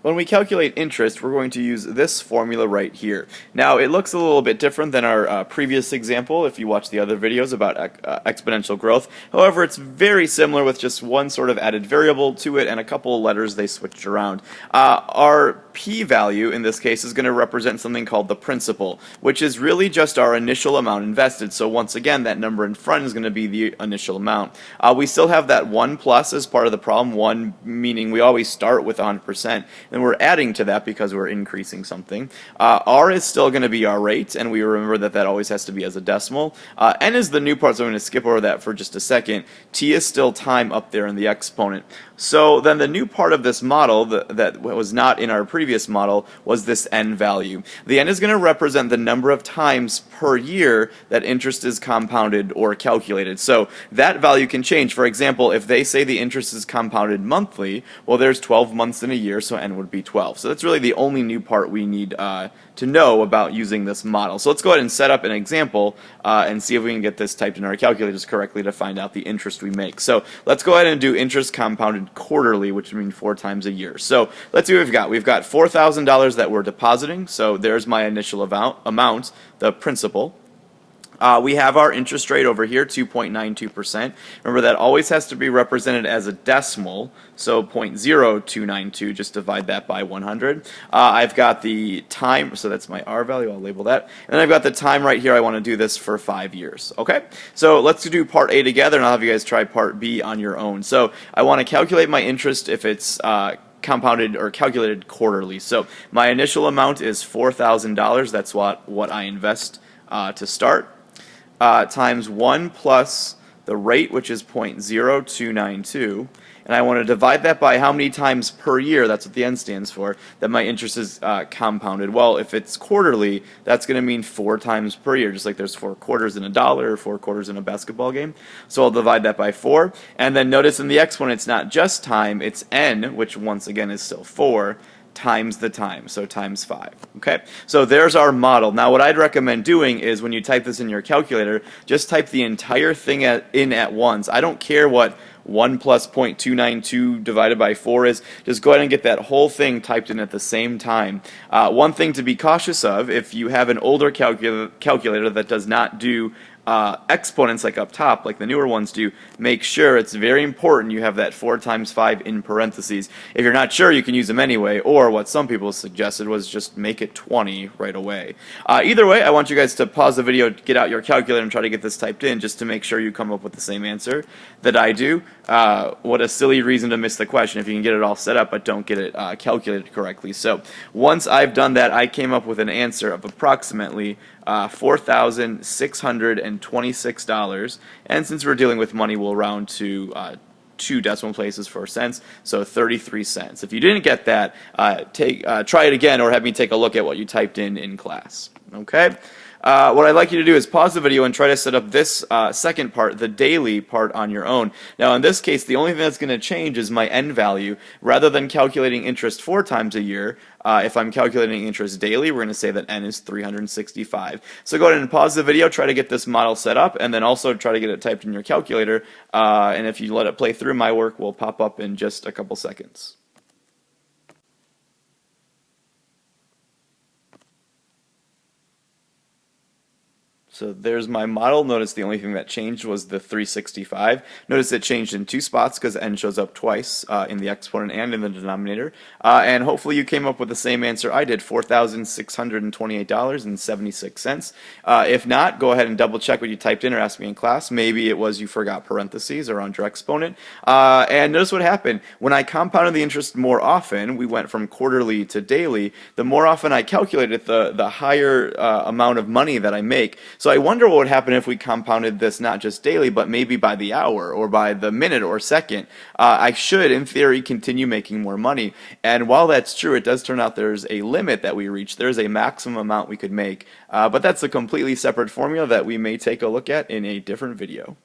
When we calculate interest, we're going to use this formula right here. Now, it looks a little bit different than our previous example if you watch the other videos about exponential growth. However, it's very similar with just one sort of added variable to it and a couple of letters they switched around. Our p-value in this case is going to represent something called the principal, which is really just our initial amount invested. So once again, that number in front is going to be the initial amount. We still have that 1 plus as part of the problem, 1 meaning we always start with 100%. And we're adding to that because we're increasing something. R is still going to be our rate, and we remember that that always has to be as a decimal. N is the new part, so I'm going to skip over that for just a second. T is still time up there in the exponent. So then the new part of this model that was not in our previous model was this N value. The N is going to represent the number of times per year that interest is compounded or calculated. So that value can change. For example, if they say the interest is compounded monthly, well, there's 12 months in a year, so N would be 12. So that's really the only new part we need to know about using this model. So let's go ahead and set up an example and see if we can get this typed in our calculators correctly to find out the interest we make. So let's go ahead and do interest compounded quarterly, which would mean 4 times a year. So let's see what we've got. We've got $4,000 that we're depositing, so there's my initial amount, the principal. We have our interest rate over here, 2.92%. Remember, that always has to be represented as a decimal, so 0.0292, just divide that by 100. I've got the time, so that's my R value, I'll label that. And then I've got the time right here, I want to do this for 5 years, okay? So let's do part A together, and I'll have you guys try part B on your own. So I want to calculate my interest if it's compounded or calculated quarterly. So my initial amount is $4,000, that's what I invest to start. Times 1 plus the rate, which is 0.0292, and I want to divide that by how many times per year, that's what the N stands for, that my interest is compounded. Well, if it's quarterly, that's going to mean 4 times per year, just like there's 4 quarters in a dollar or 4 quarters in a basketball game. So I'll divide that by 4, and then notice in the exponent it's not just time, it's N, which once again is still 4, times the time, so times 5. Okay, so there's our model. Now what I'd recommend doing is when you type this in your calculator, just type the entire thing in at once. I don't care what 1 plus 0.292 divided by 4 is. Just go ahead and get that whole thing typed in at the same time. One thing to be cautious of, if you have an older calculator that does not do exponents like up top, like the newer ones do, make sure it's very important you have that 4 times 5 in parentheses. If you're not sure, you can use them anyway, or what some people suggested was just make it 20 right away. Either way, I want you guys to pause the video, get out your calculator, and try to get this typed in just to make sure you come up with the same answer that I do. What a silly reason to miss the question if you can get it all set up but don't get it calculated correctly. So once I've done that, I came up with an answer of approximately $4,626, and since we're dealing with money, we'll round to 2 decimal places for cents, so 33 cents. If you didn't get that, try it again or have me take a look at what you typed in class. Okay? What I'd like you to do is pause the video and try to set up this second part, the daily part, on your own. Now in this case, the only thing that's going to change is my N value. Rather than calculating interest 4 times a year, if I'm calculating interest daily, we're going to say that N is 365. So go ahead and pause the video, try to get this model set up, and then also try to get it typed in your calculator. And if you let it play through, my work will pop up in just a couple seconds. So there's my model. Notice the only thing that changed was the 365. Notice it changed in 2 spots because N shows up twice in the exponent and in the denominator. And hopefully you came up with the same answer I did, $4,628.76. If not, go ahead and double check what you typed in or ask me in class. Maybe it was you forgot parentheses or under exponent. And notice what happened. When I compounded the interest more often, we went from quarterly to daily, the more often I calculated, the higher amount of money that I make. So I wonder what would happen if we compounded this not just daily, but maybe by the hour or by the minute or second. I should, in theory, continue making more money. And while that's true, it does turn out there's a limit that we reach. There's a maximum amount we could make. But that's a completely separate formula that we may take a look at in a different video.